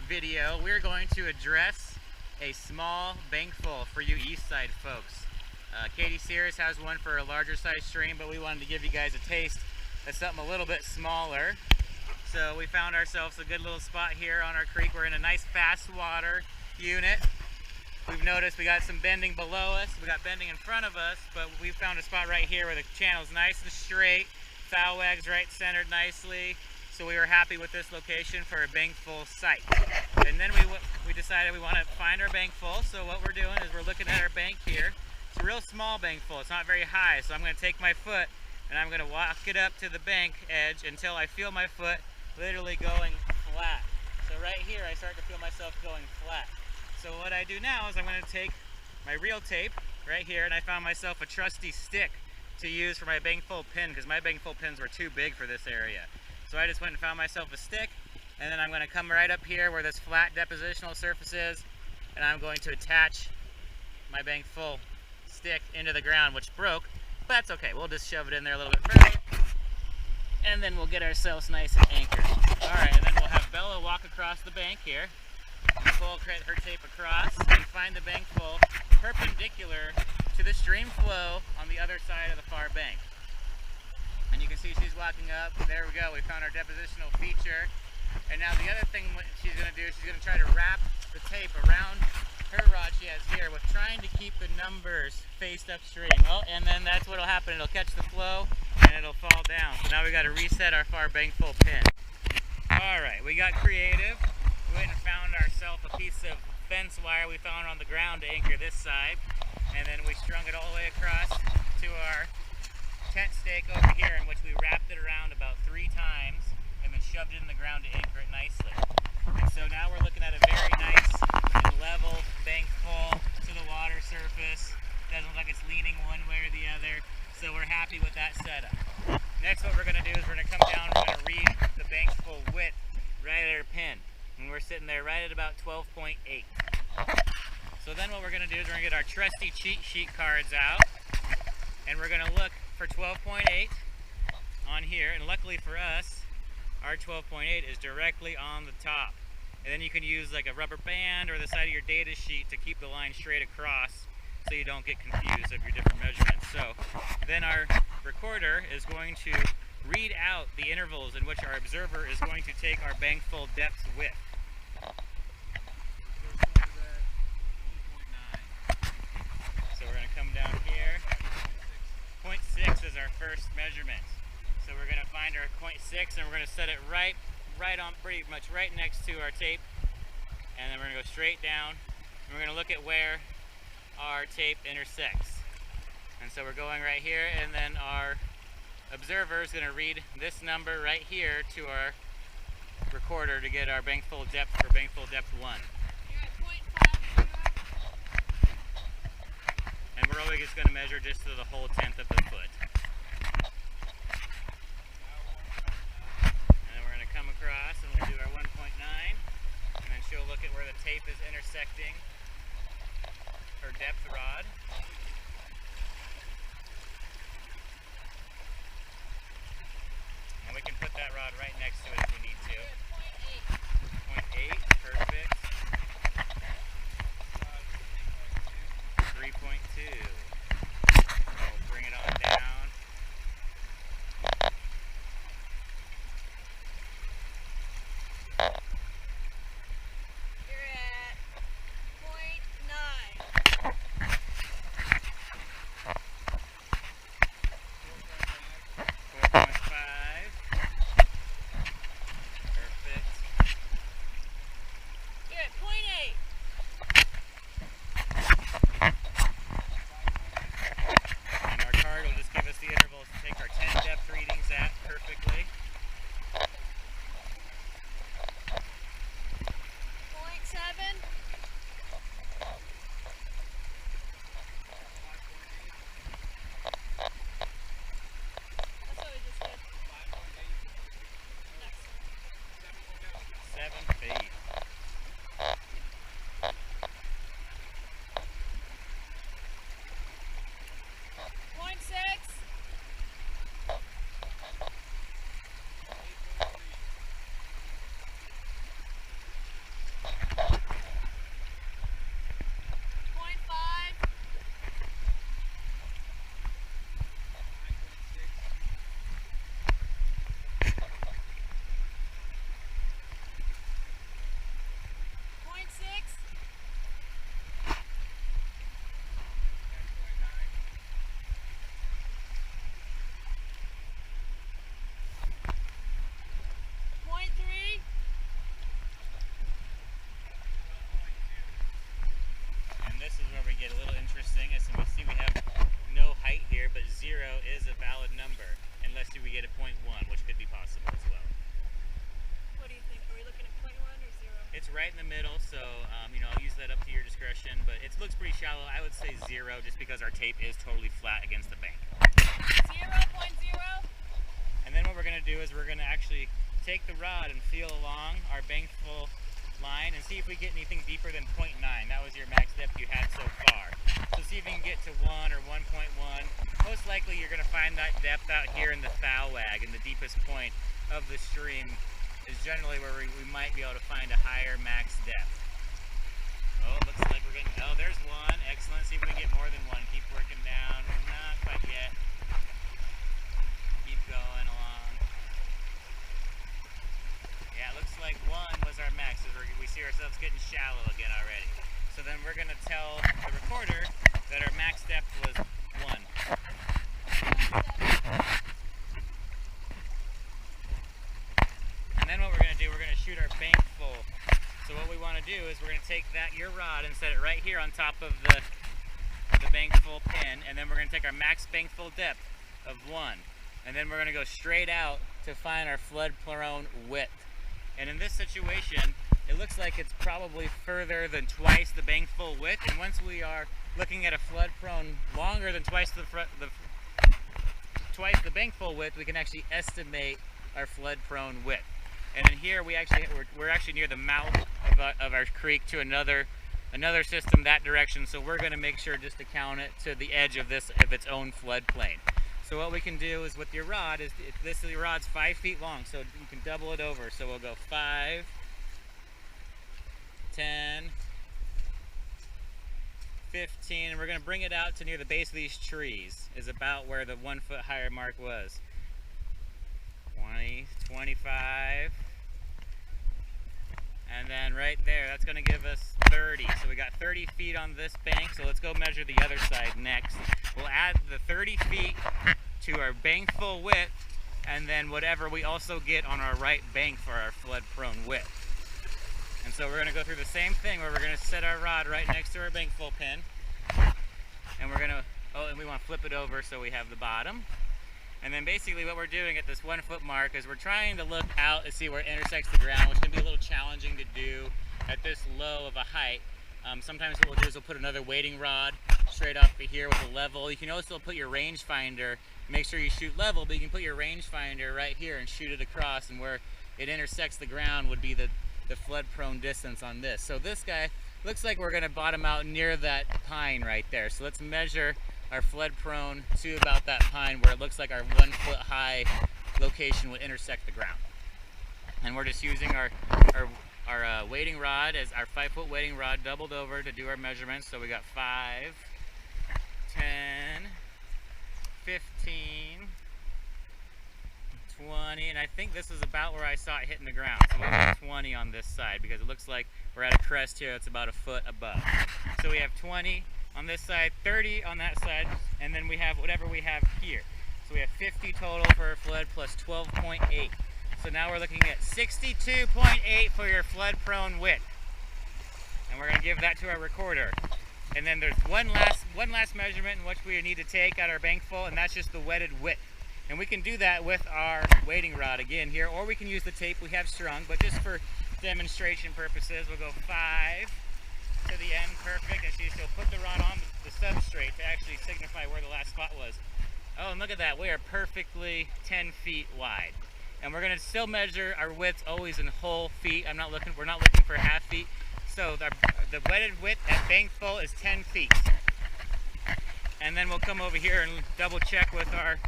video, we're going to address a small bankfull for you east side folks. Katie Sears has one for a larger size stream, but we wanted to give you guys a taste of something a little bit smaller. So we found ourselves a good little spot here on our creek. We're in a nice fast water unit. We've noticed we got some bending below us, we got bending in front of us, but we found a spot right here where the channel's nice and straight, foul wags right centered nicely. So we were happy with this location for a bankfull site. And then we decided we want to find our bankfull. So what we're doing is we're looking at our bank here. It's a real small bankfull, it's not very high. So I'm going to take my foot and I'm going to walk it up to the bank edge until I feel my foot literally going flat. So right here I start to feel myself going flat. So what I do now is I'm going to take my reel tape right here, and I found myself a trusty stick to use for my bankfull pin because my bankfull pins were too big for this area. So I just went and found myself a stick, and then I'm going to come right up here where this flat depositional surface is, and I'm going to attach my bankfull stick into the ground, which broke, but that's okay. We'll just shove it in there a little bit further, and then we'll get ourselves nice and anchored. Alright, and then we'll have Bella walk across the bank here, pull her tape across, and find the bankfull perpendicular to the stream flow on the other side of the far bank. And you can see she's walking up. There we go. We found our depositional feature. And now the other thing she's going to do is she's going to try to wrap the tape around her rod she has here with trying to keep the numbers faced upstream. Oh, and then that's what will happen. It'll catch the flow and it'll fall down. So now we got to reset our far bankfull pin. Alright, we got creative. We went and found ourselves a piece of fence wire we found on the ground to anchor this side. And then we strung it all the way across to our tent stake over here, in which we wrapped it around about 3 times and then shoved it in the ground to anchor it nicely. And so now we're looking at a very nice and level bankfull to the water surface. Doesn't look like it's leaning one way or the other, so we're happy with that setup. Next, what we're going to do is we're going to come down and we're going to read the bankfull width right at our pin. And we're sitting there right at about 12.8. So then what we're going to do is we're going to get our trusty cheat sheet cards out, and we're going to look for 12.8 on here, and luckily for us, our 12.8 is directly on the top. And then you can use like a rubber band or the side of your data sheet to keep the line straight across so you don't get confused of your different measurements. So then our recorder is going to read out the intervals in which our observer is going to take our bankfull depth width. So we're going to come down here. 0.6 is our first measurement. So we're going to find our 0.6 and we're going to set it right on, pretty much right next to our tape. And then we're going to go straight down. And we're going to look at where our tape intersects. And so we're going right here, and then our observer is going to read this number right here to our recorder to get our bankfull depth for bankfull depth 1. You're at 0.5. And we're always just going to measure just to the whole 1/10 of the foot. And then we're going to come across and we'll do our 1.9, and then she'll look at where the tape is intersecting her depth rod. And we can put that rod right next to it if we need to. 0.8, perfect. 3.2. We'll bring it on down. You're at 0.9. 4.5. get a 0.1, which could be possible as well. What do you think? Are we looking at 0.1 or 0? It's right in the middle, so I'll use that up to your discretion, but it looks pretty shallow. I would say 0 just because our tape is totally flat against the bank. 0.0? And then what we're going to do is we're going to actually take the rod and feel along our Bankfull line and see if we get anything deeper than 0.9. That was your max depth you had so far. So see if you can get to 1 or 1.1. Most likely you're going to find that depth out here in the foul wag, and the deepest point of the stream is generally where we might be able to find a higher max depth. Oh, it looks like we're getting, oh, there's 1. Excellent. See if we can get more than 1. Keep working down. Not quite yet. Keep going along. Yeah, it looks like 1 was our max. So we see ourselves getting shallow again already. So then we're going to tell the recorder that our max depth was 1. And then what we're going to do, we're going to shoot our Bankfull. So what we want to do is we're going to take your rod and set it right here on top of the Bankfull pin, and then we're going to take our max Bankfull depth of 1. And then we're going to go straight out to find our flood prone width. And in this situation, it looks like it's probably further than twice the Bankfull width. And once we are looking at a flood prone longer than twice the Bankfull width, we can actually estimate our flood prone width. And in here, we're actually near the mouth of our creek to another system that direction. So we're going to make sure just to count it to the edge of its own floodplain. So what we can do is with your rod is your rod's 5 feet long, so you can double it over. So we'll go 5, 10, 15, and we're going to bring it out to near the base of these trees, is about where the 1 foot higher mark was. 20, 25, and then right there, that's going to give us 30. So we got 30 feet on this bank, so let's go measure the other side next. We'll add the 30 feet to our Bankfull width, and then whatever we also get on our right bank for our flood prone width. And so we're going to go through the same thing where we're going to set our rod right next to our Bankfull pin, and we're going to, and we want to flip it over so we have the bottom. And then basically what we're doing at this 1 foot mark is we're trying to look out and see where it intersects the ground, which can be a little challenging to do at this low of a height. Sometimes what we'll do is we'll put another wading rod straight up here with a level. You can also put your rangefinder, make sure you shoot level, but you can put your rangefinder right here and shoot it across, and where it intersects the ground would be the flood prone distance on this. So this guy looks like we're going to bottom out near that pine right there. So let's measure our flood prone to about that pine where it looks like our 1 foot high location would intersect the ground. And we're just using our wading rod as our 5 foot wading rod doubled over to do our measurements. So we got 5, 10, 15, 20, and I think this is about where I saw it hitting the ground. So we'll do 20 on this side because it looks like we're at a crest here that's about a foot above. So we have 20 on this side, 30 on that side, and then we have whatever we have here. So we have 50 total for our flood plus 12.8. So now we're looking at 62.8 for your flood prone width. And we're going to give that to our recorder. And then there's one last measurement in which we need to take at our Bankfull, and that's just the wetted width. And we can do that with our wading rod again here, or we can use the tape we have strung, but just for demonstration purposes, we'll go 5 to the end, perfect, and she'll put the rod on the substrate to actually signify where the last spot was. Oh, and look at that, we are perfectly 10 feet wide. And we're going to still measure our width always in whole feet. We're not looking for half feet. So the wetted width at Bankfull is 10 feet. And then we'll come over here and double check with our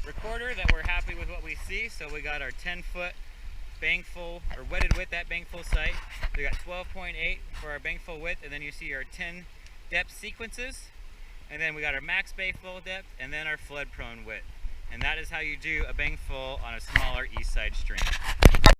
recorder that we're happy with what we see. So we got our 10 foot Bankfull, or wetted width at Bankfull site. We got 12.8 for our Bankfull width, and then you see our 10 depth sequences. And then we got our max Bankfull depth, and then our flood prone width. And that is how you do a Bankfull on a smaller east side stream.